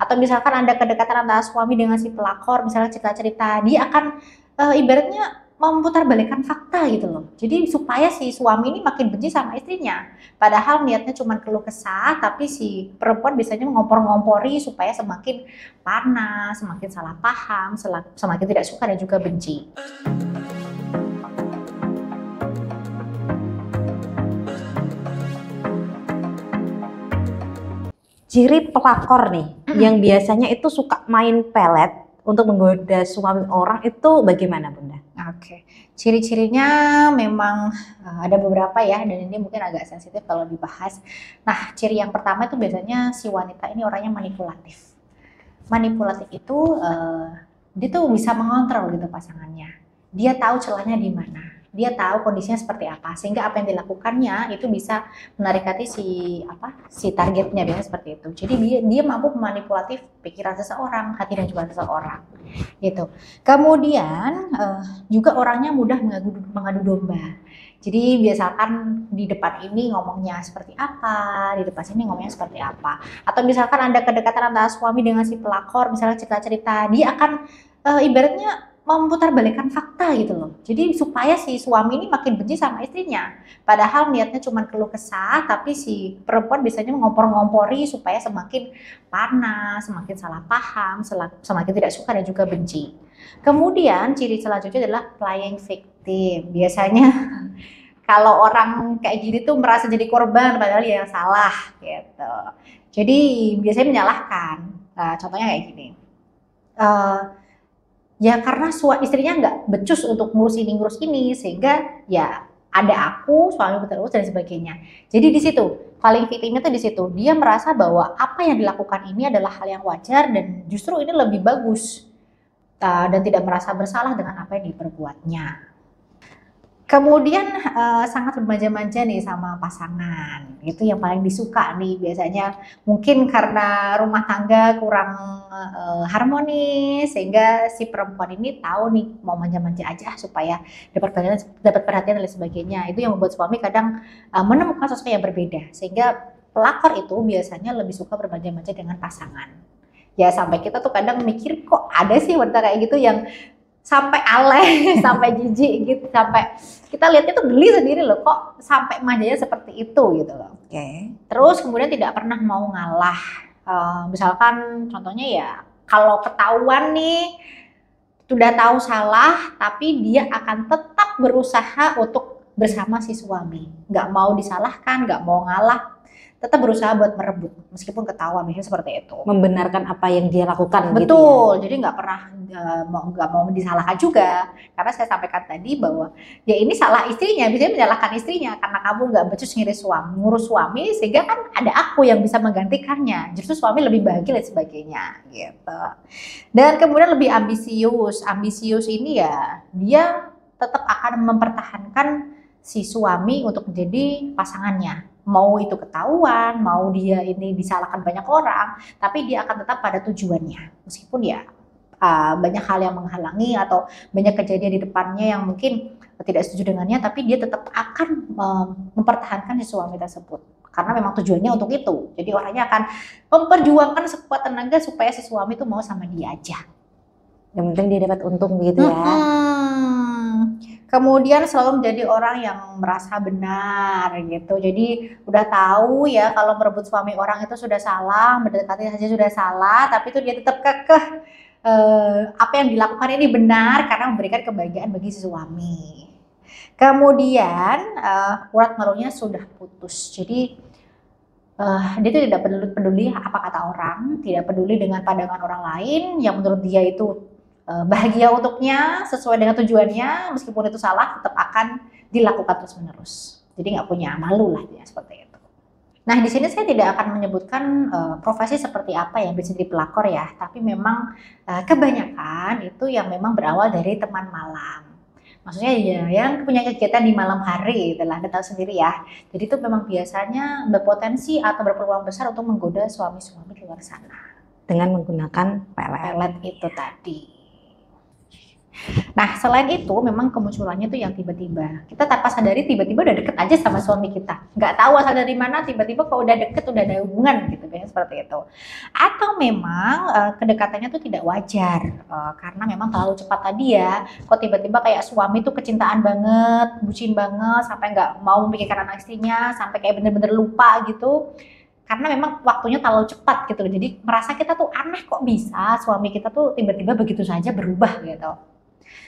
Atau misalkan ada kedekatan antara suami dengan si pelakor, misalnya cerita-cerita, dia akan ibaratnya memutarbalikkan fakta gitu loh. Jadi supaya si suami ini makin benci sama istrinya. Padahal niatnya cuma keluh kesah, tapi si perempuan biasanya ngompor-ngompori supaya semakin panas, semakin salah paham, semakin tidak suka dan juga benci. Ciri pelakor nih, yang biasanya itu suka main pelet untuk menggoda suami orang itu bagaimana, Bunda? Oke, ciri-cirinya memang ada beberapa ya, dan ini mungkin agak sensitif kalau dibahas. Nah, ciri yang pertama itu biasanya si wanita ini orangnya manipulatif. Manipulatif itu dia tuh bisa mengontrol gitu pasangannya. Dia tahu celahnya di mana. Dia tahu kondisinya seperti apa, sehingga apa yang dilakukannya itu bisa menarik hati si targetnya, biasanya seperti itu. Jadi dia mampu memanipulatif pikiran seseorang, hati dan juga seseorang, gitu. Kemudian juga orangnya mudah mengadu domba. Jadi biasakan di depan ini ngomongnya seperti apa, di depan sini ngomongnya seperti apa. Atau misalkan ada kedekatan antara suami dengan si pelakor, misalnya cerita-cerita, dia akan ibaratnya memutarbalikkan fakta gitu loh. Jadi supaya si suami ini makin benci sama istrinya. Padahal niatnya cuma keluh kesah, tapi si perempuan biasanya ngompor-ngompori supaya semakin panas, semakin salah paham, semakin tidak suka dan juga benci. Kemudian ciri selanjutnya adalah playing victim. Biasanya kalau orang kayak gini tuh merasa jadi korban padahal dia yang salah gitu. Jadi biasanya menyalahkan. Contohnya kayak gini. Ya karena istrinya nggak becus untuk ngurus ini sehingga ya ada aku, suami terus dan sebagainya. Jadi di situ paling victimnya tuh di situ, dia merasa bahwa apa yang dilakukan ini adalah hal yang wajar dan justru ini lebih bagus dan tidak merasa bersalah dengan apa yang diperbuatnya. Kemudian sangat bermanja-manja nih sama pasangan, itu yang paling disuka nih biasanya. Mungkin karena rumah tangga kurang harmonis, sehingga si perempuan ini tahu nih mau manja-manja aja supaya dapat perhatian dan sebagainya. Itu yang membuat suami kadang menemukan sesuatu yang berbeda, sehingga pelakor itu biasanya lebih suka bermanja-manja dengan pasangan. Ya sampai kita tuh kadang mikir kok ada sih wanita kayak gitu yang sampai alay, sampai jijik gitu, sampai kita lihatnya tuh geli sendiri loh, kok sampai manjanya seperti itu gitu loh. Oke. Terus kemudian tidak pernah mau ngalah. Misalkan contohnya ya, kalau ketahuan nih sudah tahu salah, tapi dia akan tetap berusaha untuk bersama si suami, nggak mau disalahkan, nggak mau ngalah, tetap berusaha buat merebut meskipun ketahuan, misalnya seperti itu. Membenarkan apa yang dia lakukan. Betul, gitu ya? jadi nggak pernah nggak mau disalahkan juga, karena saya sampaikan tadi bahwa ya ini salah istrinya, bisa menyalahkan istrinya karena kamu nggak becus ngurus suami, sehingga kan ada aku yang bisa menggantikannya, justru suami lebih bahagia dan sebagainya gitu. Dan kemudian lebih ambisius ini ya dia tetap akan mempertahankan si suami untuk menjadi pasangannya. Mau itu ketahuan, mau dia ini disalahkan banyak orang, tapi dia akan tetap pada tujuannya. Meskipun ya banyak hal yang menghalangi atau banyak kejadian di depannya yang mungkin tidak setuju dengannya, tapi dia tetap akan mempertahankan si suami tersebut. Karena memang tujuannya untuk itu. Jadi orangnya akan memperjuangkan sekuat tenaga supaya si suami itu mau sama dia aja. Yang penting dia dapat untung gitu ya. Kemudian selalu menjadi orang yang merasa benar gitu. Jadi udah tahu ya kalau merebut suami orang itu sudah salah, mendekati saja sudah salah, tapi itu dia tetap kekeh apa yang dilakukan ini benar karena memberikan kebahagiaan bagi si suami. Kemudian urat malunya sudah putus. Jadi dia itu tidak peduli apa kata orang, tidak peduli dengan pandangan orang lain yang menurut dia itu bahagia untuknya, sesuai dengan tujuannya, meskipun itu salah tetap akan dilakukan terus-menerus. Jadi nggak punya malu lah dia seperti itu. Nah di sini saya tidak akan menyebutkan profesi seperti apa yang bisa jadi pelakor ya, tapi memang kebanyakan itu yang memang berawal dari teman malam. Maksudnya ya yang punya kegiatan di malam hari, itulah Anda tahu sendiri ya. Jadi itu memang biasanya berpotensi atau berpeluang besar untuk menggoda suami-suami di luar sana dengan menggunakan pelet itu tadi. Nah, selain itu memang kemunculannya tuh yang tiba-tiba. Kita tanpa sadari tiba-tiba udah deket aja sama suami kita. Nggak tahu asal dari mana, tiba-tiba kalau udah deket, udah ada hubungan gitu, biasanya seperti itu. Atau memang kedekatannya tuh tidak wajar, karena memang terlalu cepat tadi ya. Kok tiba-tiba kayak suami tuh kecintaan banget, bucin banget, sampai nggak mau memikirkan anak istrinya, sampai kayak bener-bener lupa gitu. Karena memang waktunya terlalu cepat gitu loh. Jadi merasa kita tuh aneh kok bisa suami kita tuh tiba-tiba begitu saja berubah gitu.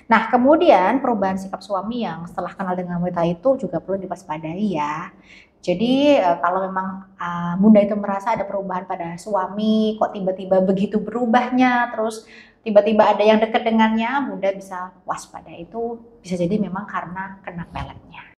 Nah, kemudian perubahan sikap suami yang setelah kenal dengan wanita itu juga perlu diwaspadai ya. Jadi kalau memang Bunda itu merasa ada perubahan pada suami, kok tiba-tiba begitu berubahnya, terus tiba-tiba ada yang dekat dengannya, Bunda bisa waspada itu bisa jadi memang karena kena peletnya.